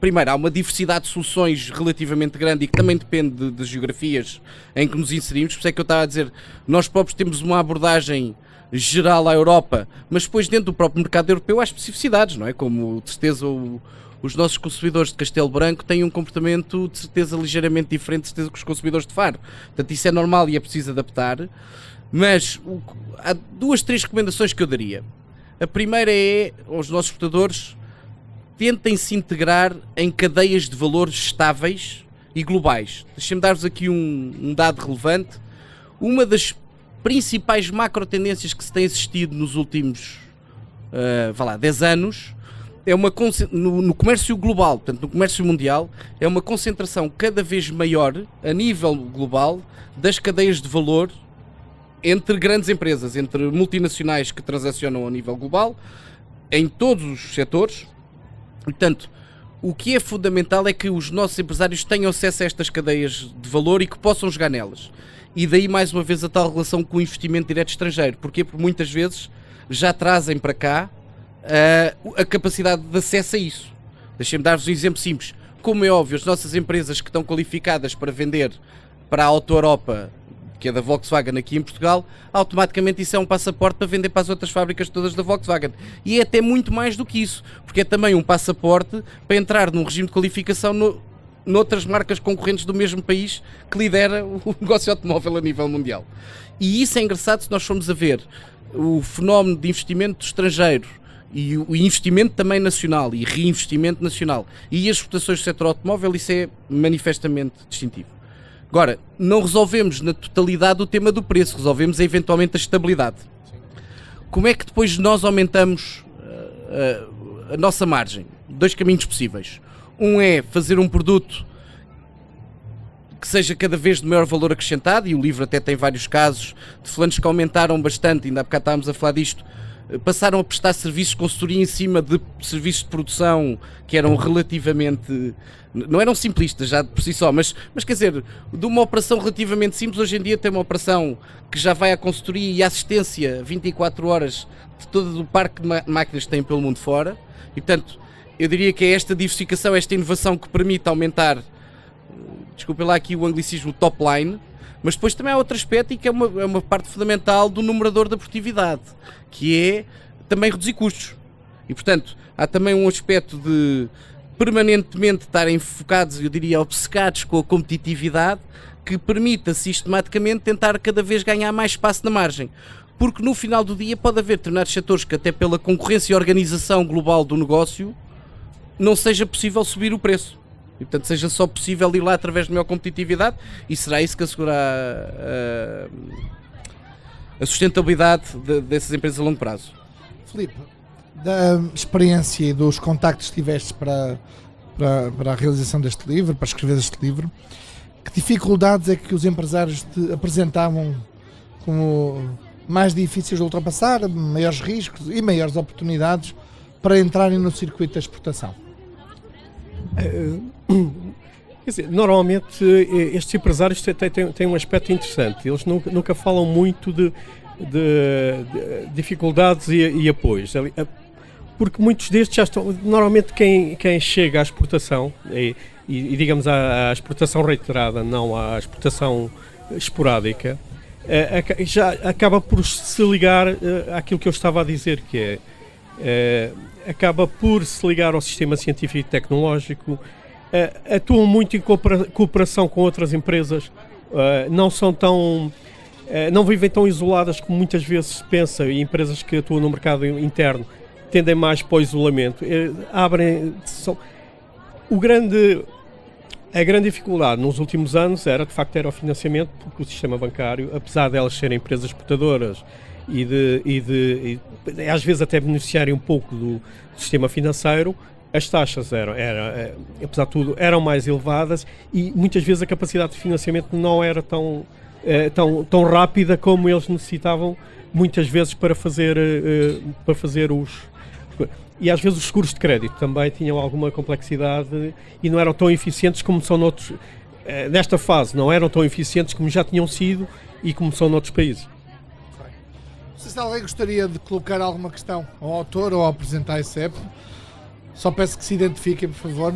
primeiro há uma diversidade de soluções relativamente grande e que também depende de geografias em que nos inserimos. Por isso é que eu estava a dizer, nós próprios temos uma abordagem geral à Europa, mas depois dentro do próprio mercado europeu há especificidades, não é? Como de certeza os nossos consumidores de Castelo Branco têm um comportamento de certeza ligeiramente diferente de certeza que os consumidores de Faro. Portanto, isso é normal e é preciso adaptar. Mas há 2-3 recomendações que eu daria. A primeira é, aos nossos exportadores, tentem se integrar em cadeias de valores estáveis e globais. Deixem-me dar-vos aqui um dado relevante. Uma das principais macro tendências que se tem assistido nos últimos 10 anos é no comércio global, portanto no comércio mundial, é uma concentração cada vez maior a nível global das cadeias de valor entre grandes empresas, entre multinacionais que transacionam a nível global, em todos os setores. Portanto, o que é fundamental é que os nossos empresários tenham acesso a estas cadeias de valor e que possam jogar nelas. E daí, mais uma vez, a tal relação com o investimento direto estrangeiro. Porque muitas vezes já trazem para cá a capacidade de acesso a isso. Deixem-me dar-vos um exemplo simples. Como é óbvio, as nossas empresas que estão qualificadas para vender para a Auto Europa, que é da Volkswagen aqui em Portugal, automaticamente isso é um passaporte para vender para as outras fábricas todas da Volkswagen. E é até muito mais do que isso, porque é também um passaporte para entrar num regime de qualificação noutras marcas concorrentes do mesmo país que lidera o negócio automóvel a nível mundial. E isso é engraçado se nós formos a ver o fenómeno de investimento estrangeiro e o investimento também nacional e reinvestimento nacional e as exportações do setor automóvel, isso é manifestamente distintivo. Agora, não resolvemos na totalidade o tema do preço, resolvemos eventualmente a estabilidade. Como é que depois nós aumentamos a nossa margem? 2 caminhos possíveis. Um é fazer um produto que seja cada vez de maior valor acrescentado, e o livro até tem vários casos de fulanos que aumentaram bastante, ainda há bocado estávamos a falar disto, passaram a prestar serviços de consultoria em cima de serviços de produção que eram relativamente, não eram simplistas já por si só, mas quer dizer, de uma operação relativamente simples, hoje em dia tem uma operação que já vai à consultoria e à assistência 24 horas de todo o parque de máquinas que tem pelo mundo fora, e portanto eu diria que é esta diversificação, esta inovação que permite aumentar, desculpem lá aqui o anglicismo, top line. Mas depois também há outro aspecto e que é uma parte fundamental do numerador da produtividade, que é também reduzir custos. E, portanto, há também um aspecto de permanentemente estarem focados, eu diria, obcecados com a competitividade, que permita sistematicamente tentar cada vez ganhar mais espaço na margem. Porque no final do dia pode haver determinados setores que até pela concorrência e organização global do negócio não seja possível subir o preço. E, portanto, seja só possível ir lá através de maior competitividade, e será isso que assegurará a sustentabilidade dessas empresas a longo prazo. Filipe, da experiência e dos contactos que tiveste para para a realização deste livro, para escrever este livro. Que dificuldades é que os empresários te apresentavam como mais difíceis de ultrapassar, maiores riscos e maiores oportunidades para entrarem no circuito da exportação? Quer dizer, normalmente estes empresários têm um aspecto interessante. Eles nunca falam muito de dificuldades e apoios. Porque muitos destes já estão... Normalmente quem chega à exportação, e digamos à exportação reiterada, não à exportação esporádica, já acaba por se ligar àquilo que eu estava a dizer, que acaba por se ligar ao sistema científico e tecnológico, atuam muito em cooperação com outras empresas, não vivem tão isoladas como muitas vezes se pensa, e empresas que atuam no mercado interno tendem mais para o isolamento. A grande dificuldade nos últimos anos era o financiamento, porque o sistema bancário, apesar de elas serem empresas exportadoras e às vezes até beneficiarem um pouco do sistema financeiro, as taxas apesar de tudo, eram mais elevadas e muitas vezes a capacidade de financiamento não era tão rápida como eles necessitavam, muitas vezes para fazer e às vezes os seguros de crédito também tinham alguma complexidade e não eram tão eficientes como são noutros, nesta fase, não eram tão eficientes como já tinham sido e como são noutros países. Se alguém gostaria de colocar alguma questão ao autor ou a apresentar a ICEP, só peço que se identifiquem, por favor.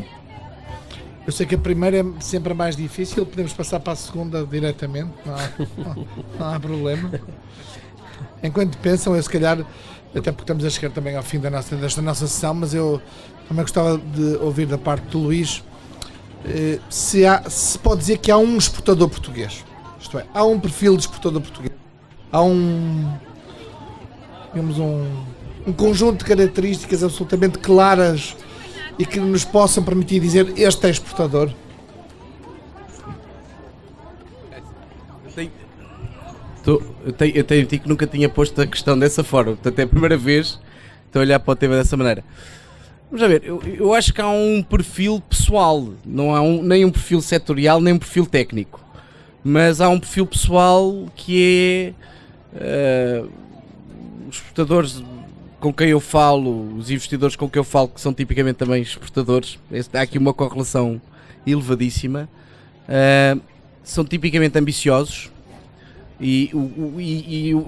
Eu sei que a primeira é sempre a mais difícil, podemos passar para a segunda diretamente, não há problema. Enquanto pensam, eu se calhar, até porque estamos a chegar também ao fim desta nossa sessão, mas eu também gostava de ouvir da parte do Luís, se pode dizer que há um exportador português, isto é, há um perfil de exportador português, há um conjunto de características absolutamente claras e que nos possam permitir dizer este é exportador. Eu tenho que nunca tinha posto a questão dessa forma, portanto é a primeira vez estou a olhar para o tema dessa maneira. Vamos ver, eu acho que há um perfil pessoal, não há nem um perfil setorial nem um perfil técnico, mas há um perfil pessoal que é os exportadores com quem eu falo, os investidores com quem eu falo, que são tipicamente também exportadores, há aqui uma correlação elevadíssima, são tipicamente ambiciosos e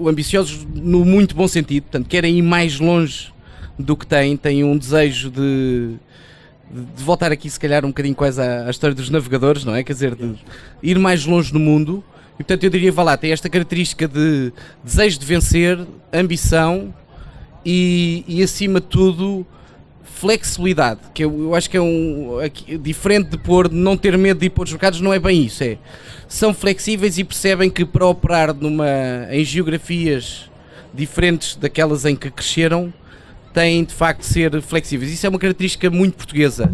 ambiciosos no muito bom sentido, portanto querem ir mais longe do que têm um desejo de voltar aqui se calhar um bocadinho quase à história dos navegadores, não é? Quer dizer, de ir mais longe no mundo e portanto eu diria, tem esta característica de desejo de vencer, ambição e acima de tudo flexibilidade, que eu acho que é diferente de não ter medo de ir para os mercados, não é bem isso, são flexíveis e percebem que para operar em geografias diferentes daquelas em que cresceram, têm de facto de ser flexíveis. Isso é uma característica muito portuguesa.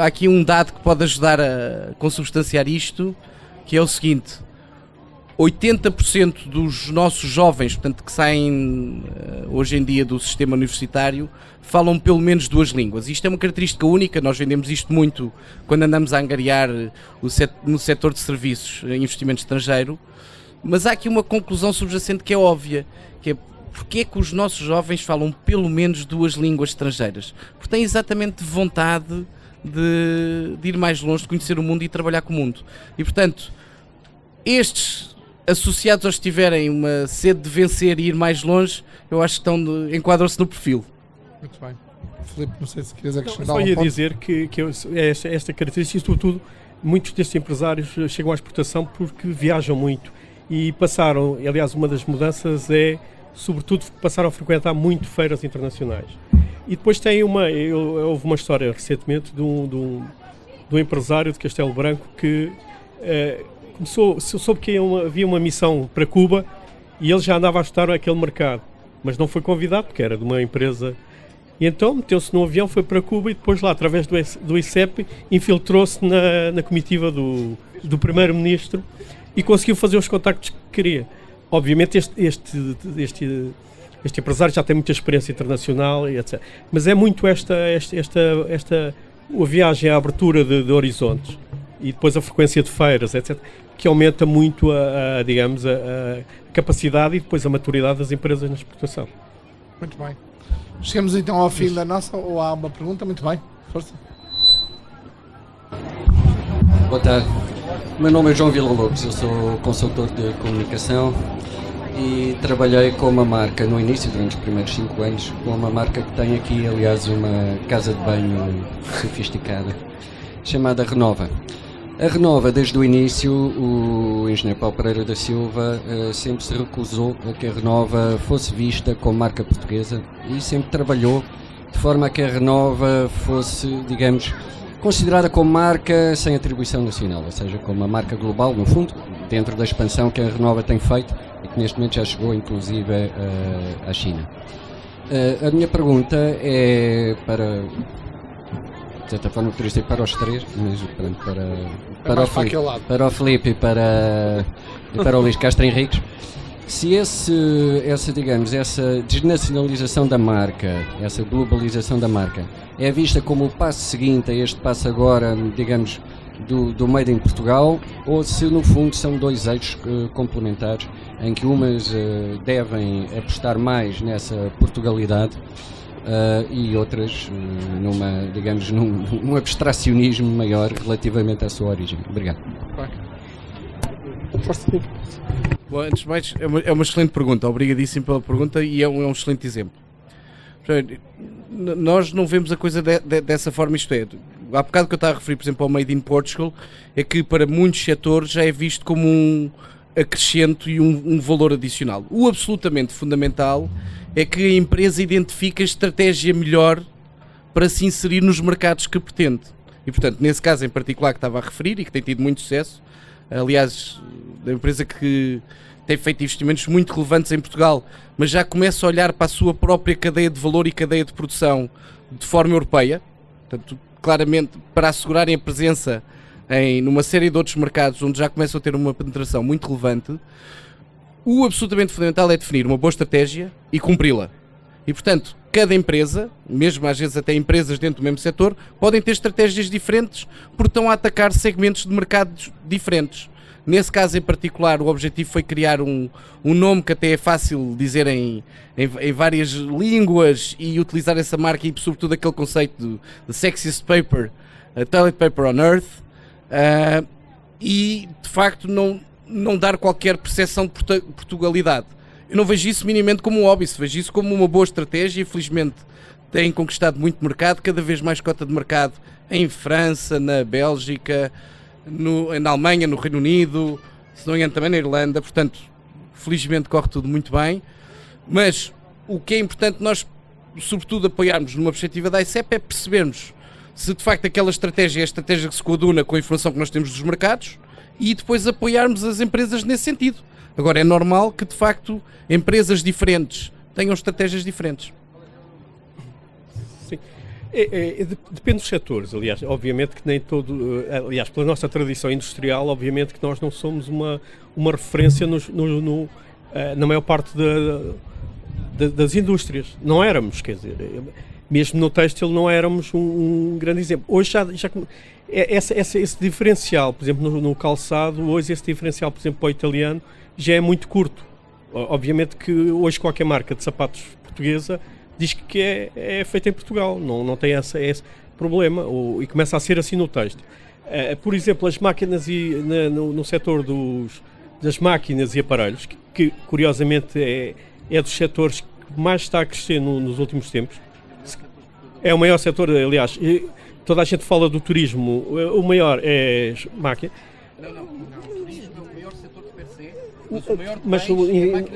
Há aqui um dado que pode ajudar a consubstanciar isto, que é o seguinte: 80% dos nossos jovens, portanto, que saem hoje em dia do sistema universitário, falam pelo menos 2 línguas. Isto é uma característica única, nós vendemos isto muito quando andamos a angariar no setor de serviços em investimento estrangeiro, mas há aqui uma conclusão subjacente que é óbvia, que é porque é que os nossos jovens falam pelo menos 2 línguas estrangeiras? Porque têm exatamente vontade de ir mais longe, de conhecer o mundo e trabalhar com o mundo. E portanto, estes associados aos que tiverem uma sede de vencer e ir mais longe, eu acho que enquadram-se no perfil. Muito bem. Filipe, não sei se queres acrescentar só ia dizer que esta característica, sobretudo, muitos destes empresários chegam à exportação porque viajam muito e passaram, aliás, uma das mudanças sobretudo, passaram a frequentar muito feiras internacionais. E depois houve uma história recentemente de um empresário de Castelo Branco que soube que havia uma missão para Cuba e ele já andava a estudar aquele mercado, mas não foi convidado porque era de uma empresa. E então meteu-se num avião, foi para Cuba e depois lá, através do ICEP, infiltrou-se na comitiva do primeiro-ministro e conseguiu fazer os contactos que queria. Obviamente este empresário já tem muita experiência internacional e etc. Mas é muito esta a viagem, a abertura de horizontes e depois a frequência de feiras, etc., que aumenta muito digamos, a capacidade e depois a maturidade das empresas na exportação. Muito bem. Chegamos então ao fim da nossa, ou há uma pergunta? Muito bem, força. Boa tarde. Meu nome é João Villa-Lobos, eu sou consultor de comunicação e trabalhei com uma marca no início, durante os primeiros 5 anos, com uma marca que tem aqui, aliás, uma casa de banho sofisticada, chamada Renova. A Renova, desde o início, o engenheiro Paulo Pereira da Silva sempre se recusou a que a Renova fosse vista como marca portuguesa e sempre trabalhou de forma a que a Renova fosse, digamos, considerada como marca sem atribuição nacional, ou seja, como uma marca global, no fundo, dentro da expansão que a Renova tem feito e que neste momento já chegou, inclusive, à China. A minha pergunta é para, de certa forma, poderia ser para os três, mas para o Filipe e para o Luís Castro Henriques. Se essa desnacionalização da marca, essa globalização da marca, é vista como o passo seguinte a este passo agora, digamos, do Made in Portugal, ou se no fundo são dois eixos complementares, em que umas devem apostar mais nessa Portugalidade e outras num abstracionismo maior relativamente à sua origem. Obrigado. Bom, antes de mais, é uma excelente pergunta, obrigadíssimo pela pergunta e é um excelente exemplo. Nós não vemos a coisa dessa forma, isto é, há bocado que eu estava a referir, por exemplo, ao Made in Portugal, é que para muitos setores já é visto como um acrescento e um valor adicional. O absolutamente fundamental é que a empresa identifique a estratégia melhor para se inserir nos mercados que pretende. E, portanto, nesse caso em particular que estava a referir e que tem tido muito sucesso, aliás, da empresa que tem feito investimentos muito relevantes em Portugal, mas já começa a olhar para a sua própria cadeia de valor e cadeia de produção de forma europeia, portanto, claramente para assegurarem a presença numa série de outros mercados onde já começam a ter uma penetração muito relevante. O absolutamente fundamental é definir uma boa estratégia e cumpri-la. E, portanto, cada empresa, mesmo às vezes até empresas dentro do mesmo setor, podem ter estratégias diferentes porque estão a atacar segmentos de mercados diferentes. Nesse caso em particular, o objetivo foi criar um nome que até é fácil dizer em várias línguas e utilizar essa marca e sobretudo aquele conceito de sexiest paper, toilet paper on earth, e de facto não dar qualquer percepção de Portugalidade. Eu não vejo isso minimamente como um hobby, vejo isso como uma boa estratégia e felizmente têm conquistado muito mercado, cada vez mais cota de mercado em França, na Bélgica, na Alemanha, no Reino Unido, se não me engano também na Irlanda, portanto, felizmente corre tudo muito bem, mas o que é importante nós, sobretudo, apoiarmos numa perspectiva da ICEP é percebermos se de facto aquela estratégia é a estratégia que se coaduna com a informação que nós temos dos mercados e depois apoiarmos as empresas nesse sentido. Agora, é normal que de facto empresas diferentes tenham estratégias diferentes. Depende dos setores, aliás, obviamente que nem todo, aliás, pela nossa tradição industrial, obviamente que nós não somos uma referência na maior parte das indústrias, não éramos, quer dizer, mesmo no têxtil não éramos um grande exemplo. Hoje esse diferencial, por exemplo, no calçado, hoje esse diferencial, por exemplo, para o italiano, já é muito curto. Obviamente que hoje qualquer marca de sapatos portuguesa diz que é feita em Portugal, não tem esse problema, e começa a ser assim no texto. Por exemplo, as máquinas no setor das máquinas e aparelhos, que curiosamente é dos setores que mais está a crescer nos últimos tempos. É o maior setor, aliás, toda a gente fala do turismo, o maior é máquina. Não, o turismo é o maior setor de per se, mas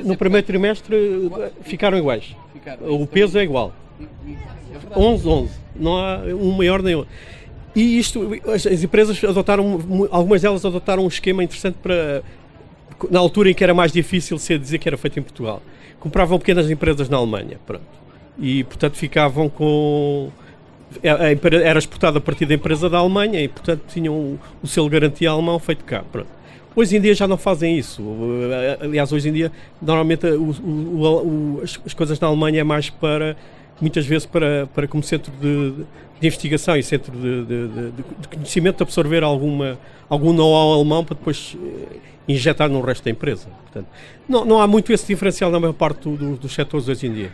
no primeiro trimestre ficaram iguais. O peso é igual. 11. Não há um maior nem outro. E isto, as empresas algumas delas adotaram um esquema interessante na altura em que era mais difícil dizer que era feito em Portugal. Compravam pequenas empresas na Alemanha, pronto. E, portanto, ficavam com... Era exportado a partir da empresa da Alemanha e, portanto, tinham o selo garantia alemão feito cá, pronto. Hoje em dia já não fazem isso. Aliás, hoje em dia, normalmente, as coisas na Alemanha é mais para muitas vezes para como centro de investigação e centro de conhecimento, absorver algum know-how alemão para depois injetar no resto da empresa. Portanto, não há muito esse diferencial na maior parte dos setores hoje em dia.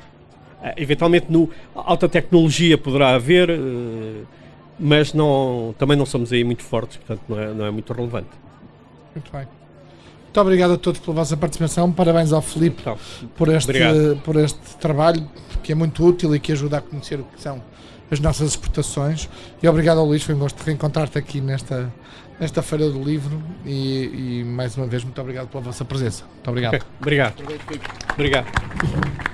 Eventualmente, alta tecnologia poderá haver, mas também não somos aí muito fortes, portanto não é muito relevante. Muito bem. Muito obrigado a todos pela vossa participação. Parabéns ao Filipe Então, por este trabalho, que é muito útil e que ajuda a conhecer o que são as nossas exportações. E obrigado ao Luís, foi um gosto de reencontrar-te aqui nesta Feira do Livro e mais uma vez muito obrigado pela vossa presença. Muito obrigado. Okay. Obrigado. Obrigado.